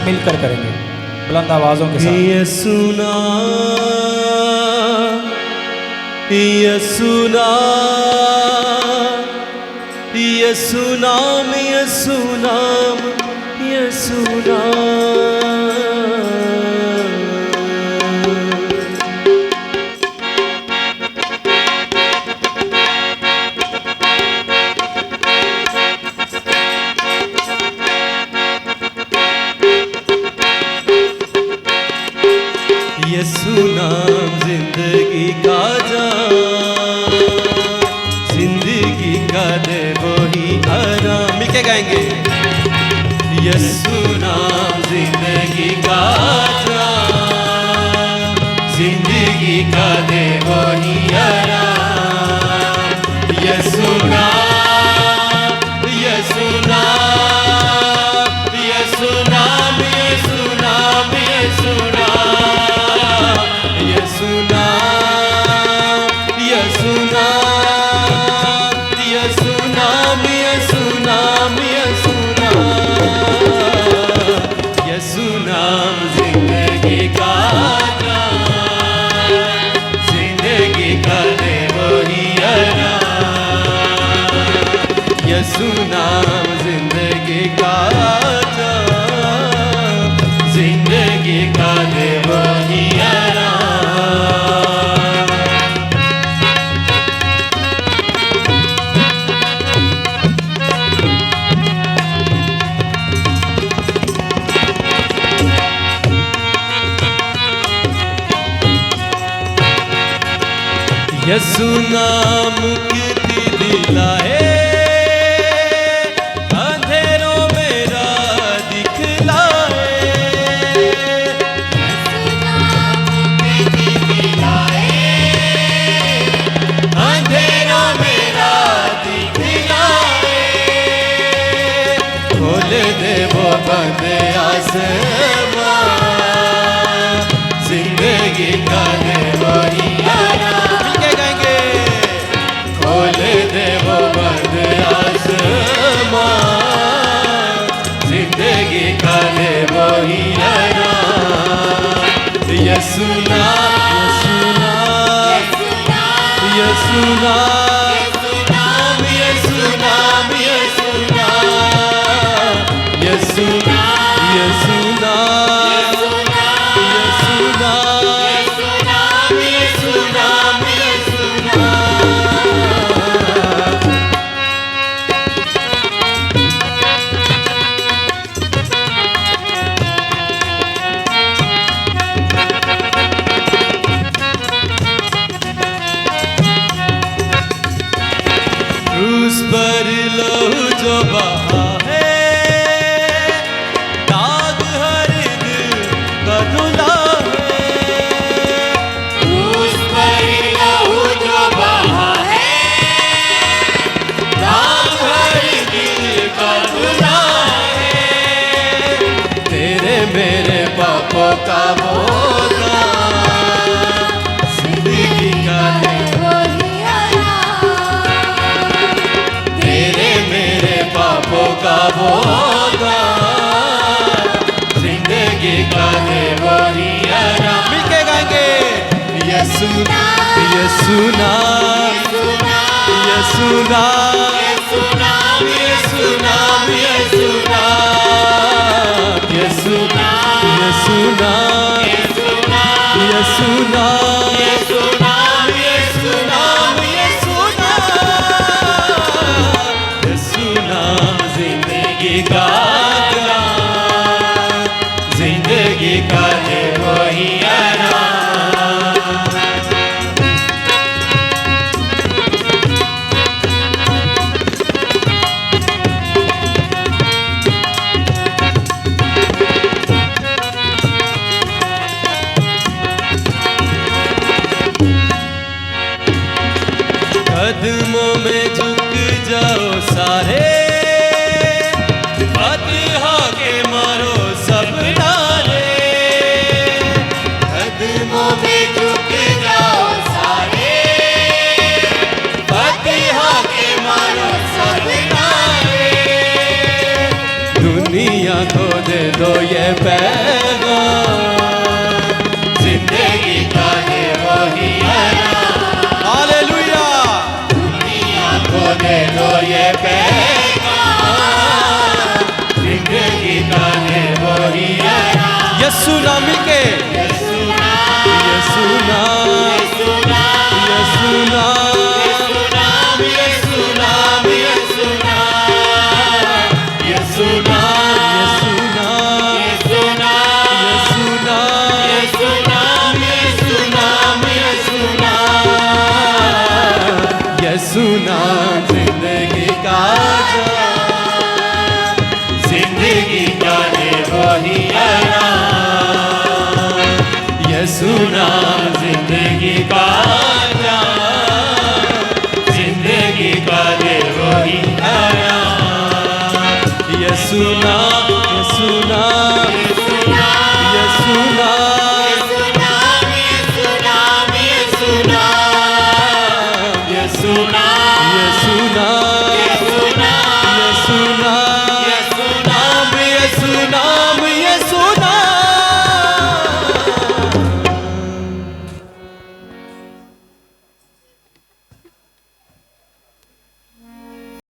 मिलकर करेंगे बुलंद आवाजों के साथ। यीशु नाम, यीशु नाम, यीशु नाम, यीशु नाम, यीशु नाम। यीशु नाम जिंदगी का जान, जिंदगी का दे वही आराम। मिलके गाएंगे। यीशु नाम जिंदगी का जान, जिंदगी का दे वही आराम। यीशु नाम, यीशु नाम, यीशु नाम, यीशु नाम, यीशु नाम, यीशु नाम, यीशु नाम, यीशु नाम, यीशु नाम, यीशु नाम। यीशु नाम जिंदगी का जान, जिंदगी का दे वही आराम। यीशु नाम जिंदगी का जान, जिंदगी का दे वही आराम। यीशु नाम मुक्ति दिलाए, अंधेरों में राह दिखलाए। यीशु नाम मुक्ति दिलाए, अंधेरों में राह दिखलाए। खोल दे वो बंद आसमां, जिंदगी का दे वही आराम। मिलके गाएंगे। खोल दे वो बंद आसमां, जिंदगी का दे वही आराम। यीशु नाम, यीशु नाम, यीशु नाम, यीशु नाम, यीशु नाम, यीशु नाम, यीशु नाम, यीशु नाम, यीशु नाम। क्रूस पर लहू जो बहा है, दाग हर दिल का धुला है। क्रूस पर लहू जो बहा है, दाग हर दिल का धुला है। तेरे मेरे पापों का बोझा, जिंदगी का है पापों का बोझा, जिंदगी का दे वही आराम। मिलके गाएंगे। यीशु नाम, यीशु नाम, यीशु नाम, यीशु नाम, यीशु नाम, यीशु नाम, यीशु नाम, यीशु नाम, यीशु नाम, यीशु नाम, यीशु नाम, यीशु नाम, यीशु नाम। यीशु नाम जिंदगी का जान, जिंदगी का दे वही आराम। कदमों में झुक जाओ सारे, फतिहा के मारो सब नारे। पैगाम, जिंदगी का है वही आराम। हालेलुया। दुनिया को दे दो ये पैगाम, जिंदगी का है वही आराम। यीशु नाम मिलके, यीशु नाम, यीशु नाम, यीशु नाम, यीशु नाम, यीशु नाम, यीशु नाम, यीशु नाम, यीशु नाम, यीशु नाम, यीशु नाम, यीशु नाम, यीशु नाम, यीशु नाम, यीशु नाम, यीशु नाम,